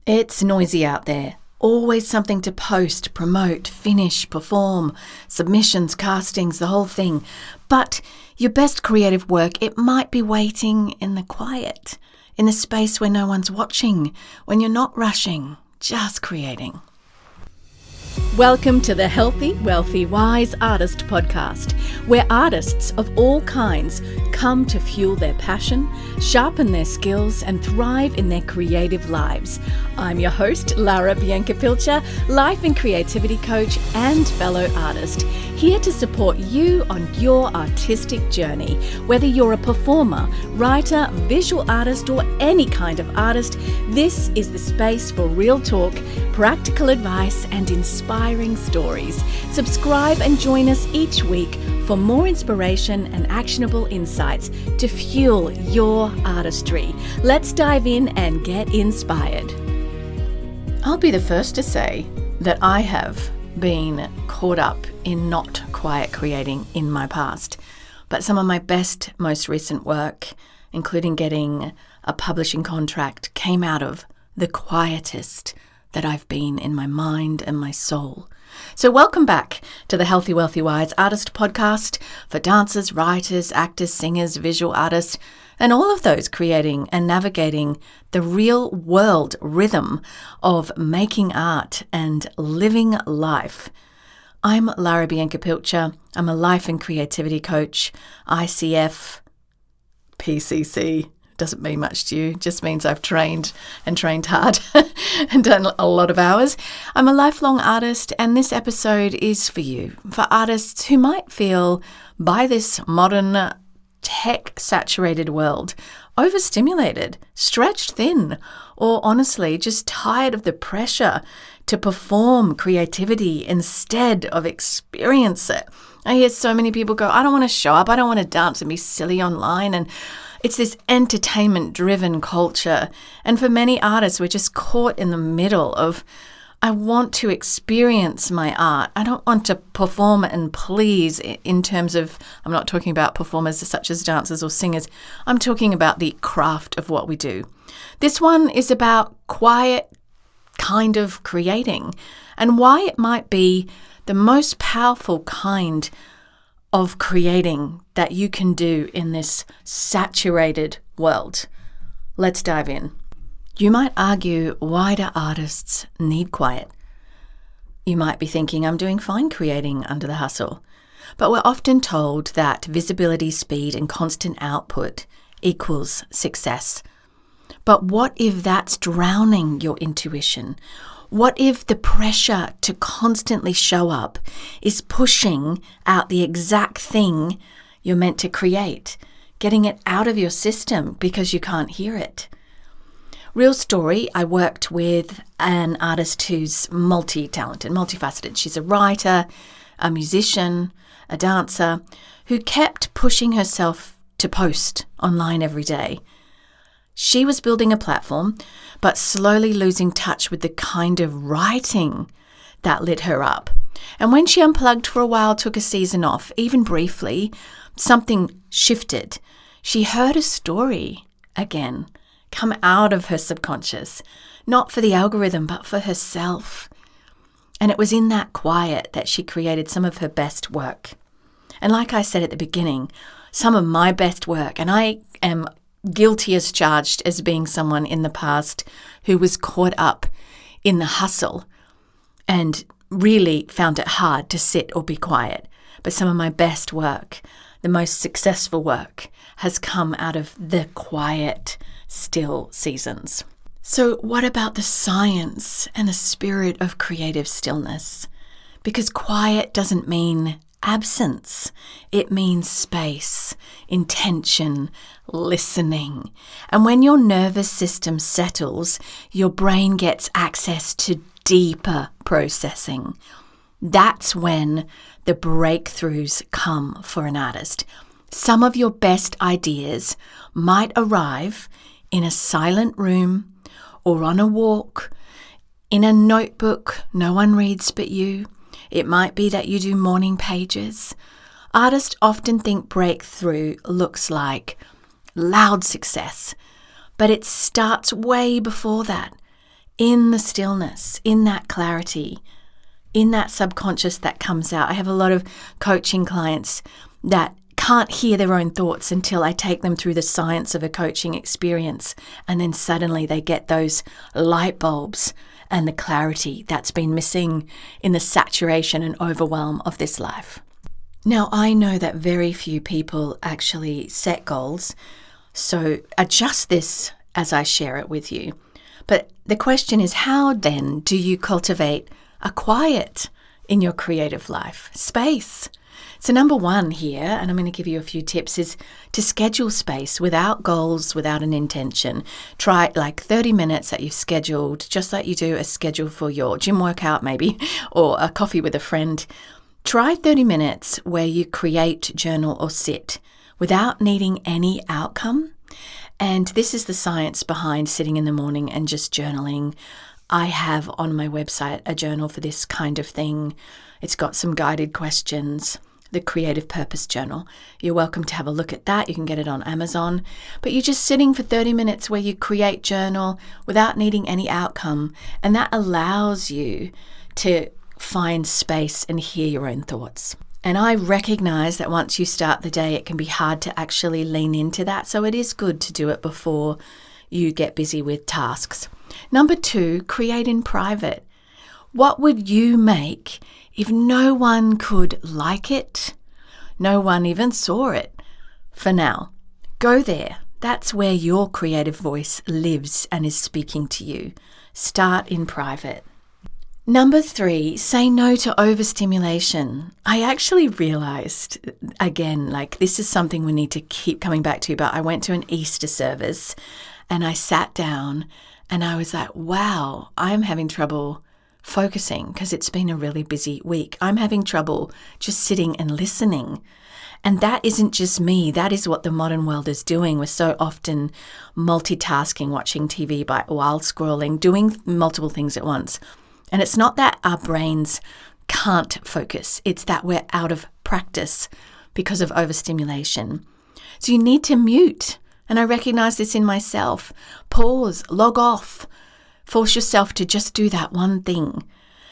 It's noisy out there. Always something to post, promote, finish, perform, submissions, castings, the whole thing. But your best creative work, it might be waiting in the quiet, in the space where no one's watching, when you're not rushing, just creating. Welcome to the Healthy, Wealthy, Wise Artist podcast, where artists of all kinds come to fuel their passion, sharpen their skills, and thrive in their creative lives. I'm your host, Lara Bianca-Pilcher, life and creativity coach and fellow artist, here to support you on your artistic journey. Whether you're a performer, writer, visual artist, or any kind of artist, this is the space for real talk, practical advice, and inspiring stories. Subscribe and join us each week for more inspiration and actionable insights to fuel your artistry. Let's dive in and get inspired. I'll be the first to say that I have been caught up in not quiet creating in my past. But some of my best, most recent work, including getting a publishing contract, came out of the quietest that I've been in my mind and my soul. So welcome back to the Healthy, Wealthy, Wise Artist podcast for dancers, writers, actors, singers, visual artists, and all of those creating and navigating the real world rhythm of making art and living life. I'm Lara Bianca-Pilcher. I'm a life and creativity coach, ICF, PCC. Doesn't mean much to you, just means I've trained hard and done a lot of hours. I'm a lifelong artist, and this episode is for you, for artists who might feel by this modern tech-saturated world overstimulated, stretched thin, or honestly just tired of the pressure to perform creativity instead of experience it. I hear so many people go, I don't want to show up, I don't want to dance and be silly online, and it's this entertainment-driven culture. And for many artists, we're just caught in the middle of, I want to experience my art. I don't want to perform and please in terms of, I'm not talking about performers such as dancers or singers. I'm talking about the craft of what we do. This one is about quiet kind of creating and why it might be the most powerful kind of creating that you can do in this saturated world. Let's dive in. You might argue, why do artists need quiet? You might be thinking, I'm doing fine creating under the hustle. But we're often told that visibility, speed, and constant output equals success. But what if that's drowning your intuition? What if the pressure to constantly show up is pushing out the exact thing you're meant to create, getting it out of your system because you can't hear it? Real story, I worked with an artist who's multi-talented, multifaceted. She's a writer, a musician, a dancer, who kept pushing herself to post online every day. She was building a platform, but slowly losing touch with the kind of writing that lit her up. And when she unplugged for a while, took a season off, even briefly, something shifted. She heard a story again come out of her subconscious, not for the algorithm, but for herself. And it was in that quiet that she created some of her best work. And like I said at the beginning, some of my best work, and I am guilty as charged as being someone in the past who was caught up in the hustle and really found it hard to sit or be quiet. But some of my best work, the most successful work, has come out of the quiet, still seasons. So what about the science and the spirit of creative stillness? Because quiet doesn't mean absence. It means space, intention, listening. And when your nervous system settles, your brain gets access to deeper processing. That's when the breakthroughs come for an artist. Some of your best ideas might arrive in a silent room or on a walk, in a notebook no one reads but you. It might be that you do morning pages. Artists often think breakthrough looks like loud success, but it starts way before that. in the stillness, in that clarity, in that subconscious that comes out. I have a lot of coaching clients that can't hear their own thoughts until I take them through the science of a coaching experience, and then suddenly they get those light bulbs and the clarity that's been missing in the saturation and overwhelm of this life. Now, I know that very few people actually set goals, so adjust this as I share it with you. But the question is, how then do you cultivate a quiet in your creative life, space? So number one here, and I'm going to give you a few tips, is to schedule space without goals, without an intention. Try like 30 minutes that you've scheduled, just like you do a schedule for your gym workout maybe, or a coffee with a friend. Try 30 minutes where you create, journal, or sit without needing any outcome. And this is the science behind sitting in the morning and just journaling. I have on my website a journal for this kind of thing. It's got some guided questions, the Creative Purpose Journal. You're welcome to have a look at that. You can get it on Amazon. But you're just sitting for 30 minutes where you create, journal without needing any outcome. And that allows you to find space and hear your own thoughts. And I recognize that once you start the day, it can be hard to actually lean into that. So it is good to do it before you get busy with tasks. Number two, create in private. What would you make if no one could like it? No one even saw it. For now, go there. That's where your creative voice lives and is speaking to you. Start in private. Number three, say no to overstimulation. I actually realized, again, like this is something we need to keep coming back to, but I went to an Easter service and I sat down and I was like, wow, I'm having trouble focusing because it's been a really busy week. I'm having trouble just sitting and listening. And that isn't just me. That is what the modern world is doing. We're so often multitasking, watching TV while scrolling, doing multiple things at once. And it's not that our brains can't focus. It's that we're out of practice because of overstimulation. So you need to mute. And I recognize this in myself. Pause, log off. Force yourself to just do that one thing.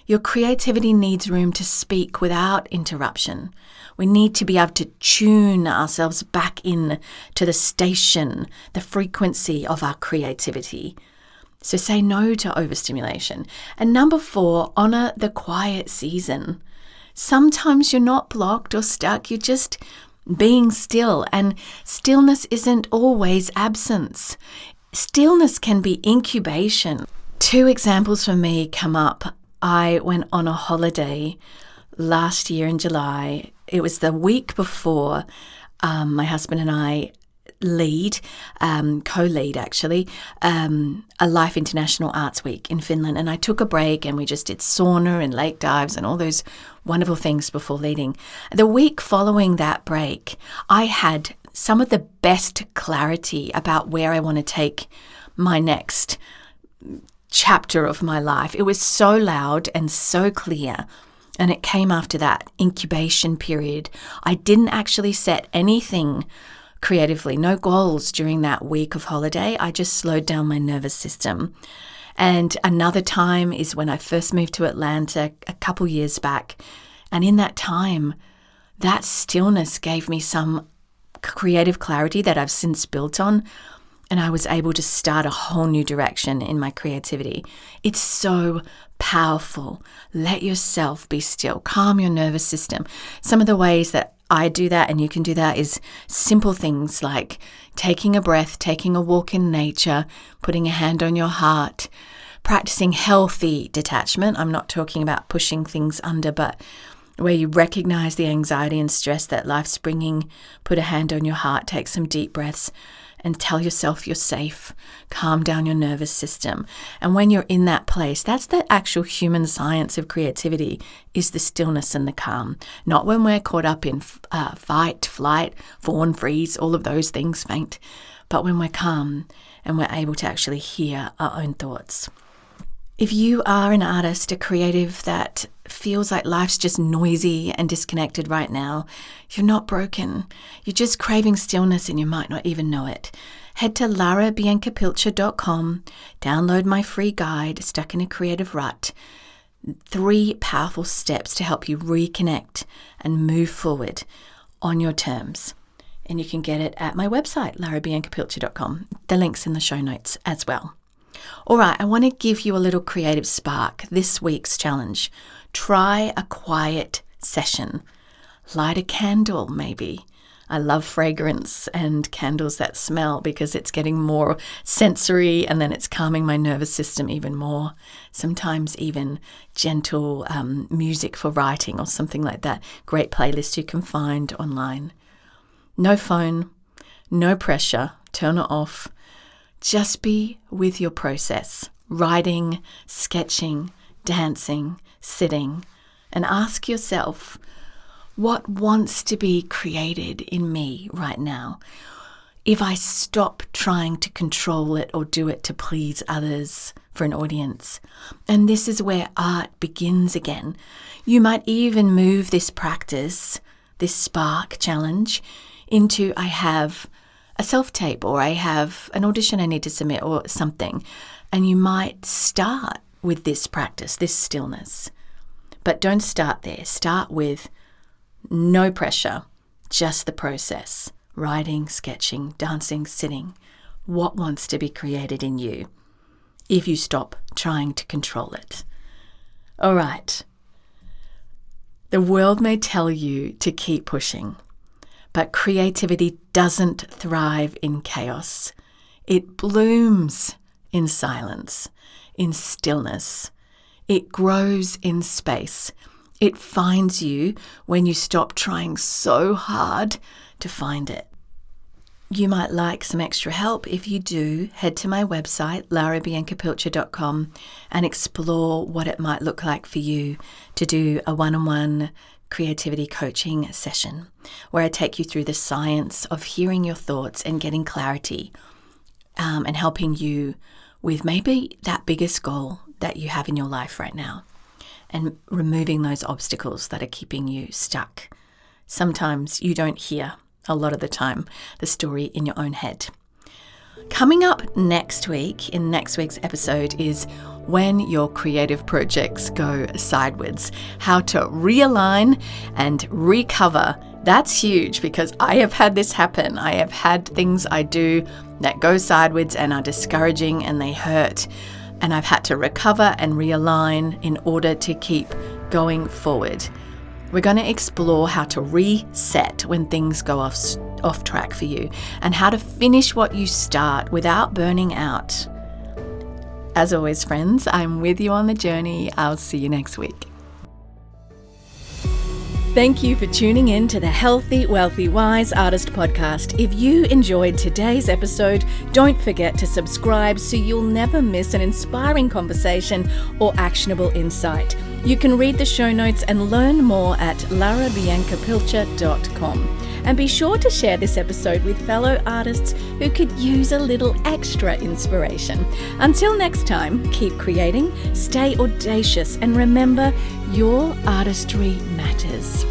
Your creativity needs room to speak without interruption. We need to be able to tune ourselves back in to the station, the frequency of our creativity. So say no to overstimulation. And number four, honor the quiet season. Sometimes you're not blocked or stuck, you're just being still. And stillness isn't always absence. Stillness can be incubation. Two examples for me come up. I went on a holiday last year in July. It was the week before my husband and I co-lead actually, a Life International Arts Week in Finland. And I took a break and we just did sauna and lake dives and all those wonderful things before leading. The week following that break, I had some of the best clarity about where I want to take my next chapter of my life. It was so loud and so clear. And it came after that incubation period. I didn't actually set anything creatively, no goals during that week of holiday. I just slowed down my nervous system. And another time is when I first moved to Atlanta a couple years back. And in that time, that stillness gave me some creative clarity that I've since built on. And I was able to start a whole new direction in my creativity. It's so powerful. Let yourself be still. Calm your nervous system. Some of the ways that I do that and you can do that is simple things like taking a breath, taking a walk in nature, putting a hand on your heart, practicing healthy detachment. I'm not talking about pushing things under, but where you recognize the anxiety and stress that life's bringing, put a hand on your heart, take some deep breaths and tell yourself you're safe. Calm down your nervous system. And when you're in that place, that's the actual human science of creativity, is the stillness and the calm. Not when we're caught up in fight, flight, fawn, freeze, all of those things, faint, but when we're calm and we're able to actually hear our own thoughts. If you are an artist, a creative that feels like life's just noisy and disconnected right now, you're not broken. You're just craving stillness and you might not even know it. Head to larabiancapilcher.com, download my free guide, Stuck in a Creative Rut. 3 powerful steps to help you reconnect and move forward on your terms. And you can get it at my website, larabiancapilcher.com. The link's in the show notes as well. All right, I want to give you a little creative spark. This week's challenge. Try a quiet session. Light a candle, maybe. I love fragrance and candles that smell because it's getting more sensory and then it's calming my nervous system even more. Sometimes even gentle music for writing or something like that. Great playlist you can find online. No phone, no pressure, turn it off. Just be with your process, writing, sketching, dancing, sitting, and ask yourself, what wants to be created in me right now? If I stop trying to control it or do it to please others for an audience. And this is where art begins again. You might even move this practice, this spark challenge, into I have a self-tape or I have an audition I need to submit or something. And you might start with this practice, this stillness. But don't start there. Start with no pressure, just the process. Writing, sketching, dancing, sitting. What wants to be created in you if you stop trying to control it? All right. The world may tell you to keep pushing. But creativity doesn't thrive in chaos. It blooms in silence, in stillness. It grows in space. It finds you when you stop trying so hard to find it. You might like some extra help. If you do, head to my website, larabiancapilcher.com, and explore what it might look like for you to do a one-on-one creativity coaching session where I take you through the science of hearing your thoughts and getting clarity and helping you with maybe that biggest goal that you have in your life right now and removing those obstacles that are keeping you stuck. Sometimes you don't hear, a lot of the time, the story in your own head. Coming up next week, in next week's episode, is when your creative projects go sideways, how to realign and recover. That's huge because I have had this happen. I have had things I do that go sideways and are discouraging and they hurt. And I've had to recover and realign in order to keep going forward. We're going to explore how to reset when things go off track for you and how to finish what you start without burning out. As always, friends, I'm with you on the journey. I'll see you next week. Thank you for tuning in to the Healthy, Wealthy, Wise Artist podcast. If you enjoyed today's episode, don't forget to subscribe so you'll never miss an inspiring conversation or actionable insight. You can read the show notes and learn more at larabiancapilcher.com. And be sure to share this episode with fellow artists who could use a little extra inspiration. Until next time, keep creating, stay audacious, and remember, your artistry matters.